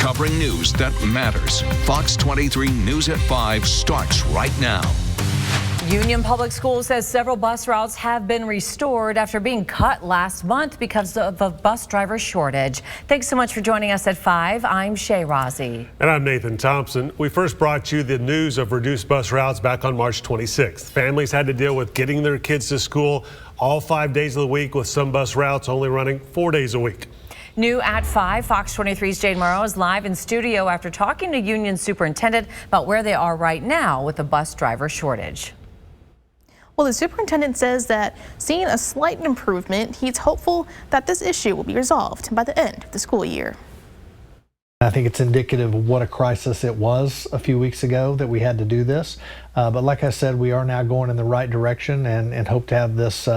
covering news that matters. Fox 23 News at 5 starts right now. Union Public Schools says several bus routes have been restored after being cut last month because of a bus driver shortage. Thanks so much for joining us at 5. I'm Shay Rozzi. And I'm Nathan Thompson. We first brought you the news of reduced bus routes back on March 26th. Families had to deal with getting their kids to school all 5 days of the week, with some bus routes only running 4 days a week. New at 5, Fox 23's Jade Morrow is live in studio after talking to Union Superintendent about where they are right now with the bus driver shortage. Well, the superintendent says that seeing a slight improvement, he's hopeful that this issue will be resolved by the end of the school year. I think it's indicative of what a crisis it was a few weeks ago that we had to do this. But like I said, we are now going in the right direction and hope to have this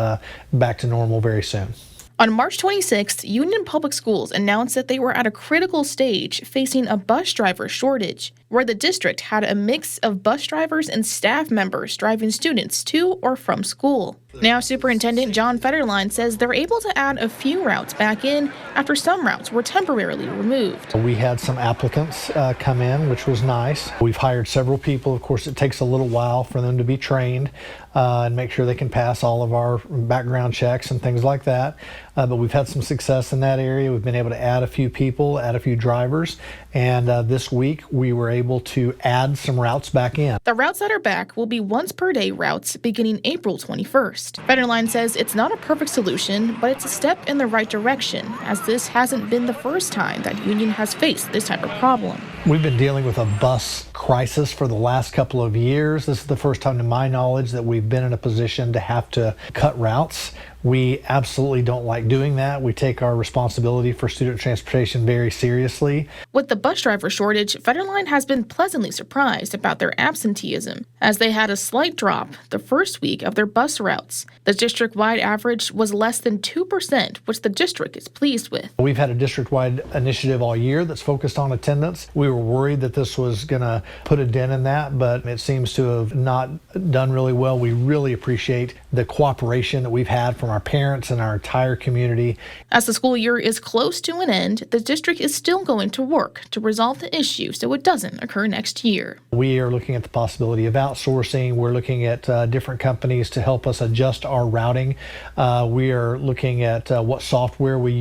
back to normal very soon. On March 26th, Union Public Schools announced that they were at a critical stage facing a bus driver shortage, where the district had a mix of bus drivers and staff members driving students to or from school. Now, Superintendent John Federline says they're able to add a few routes back in after some routes were temporarily removed. We had some applicants come in, which was nice. We've hired several people. Of course, it takes a little while for them to be trained and make sure they can pass all of our background checks and things like that. But we've had some success in that area. We've been able to add a few people, add a few drivers, and this week we were able to add some routes back in. The routes that are back will be once per day routes beginning April 21st. Federline says it's not a perfect solution, but it's a step in the right direction, as this hasn't been the first time that Union has faced this type of problem. We've been dealing with a bus crisis for the last couple of years. This is the first time to my knowledge that we've been in a position to have to cut routes. We absolutely don't like doing that. We take our responsibility for student transportation very seriously. With the bus driver shortage, Federline has been pleasantly surprised about their absenteeism, as they had a slight drop the first week of their bus routes. The district-wide average was less than 2%, which the district is pleased with. We've had a district-wide initiative all year that's focused on attendance. We were worried that this was going to put a dent in that, but it seems to have not done really well. We really appreciate the cooperation that we've had from our parents and our entire community. As the school year is close to an end, the district is still going to work to resolve the issue so it doesn't occur next year. We are looking at the possibility of outsourcing. We're looking at different companies to help us adjust our routing. We are looking at what software we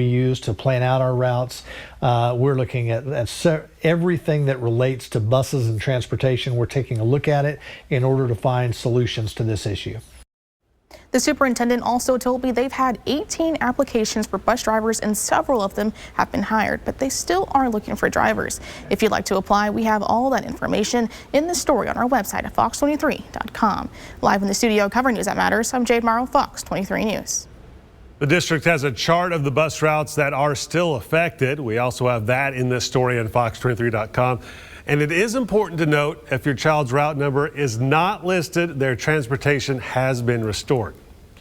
use to plan out our routes. We're looking at everything that relates to buses and transportation. We're taking a look at it in order to find solutions to this issue. The superintendent also told me they've had 18 applications for bus drivers and several of them have been hired, but they still are looking for drivers. If you'd like to apply, we have all that information in the story on our website at fox23.com. Live in the studio covering News That Matters, I'm Jade Morrow, Fox 23 News. The district has a chart of the bus routes that are still affected. We also have that in this story on fox23.com. And it is important to note, if your child's route number is not listed, their transportation has been restored.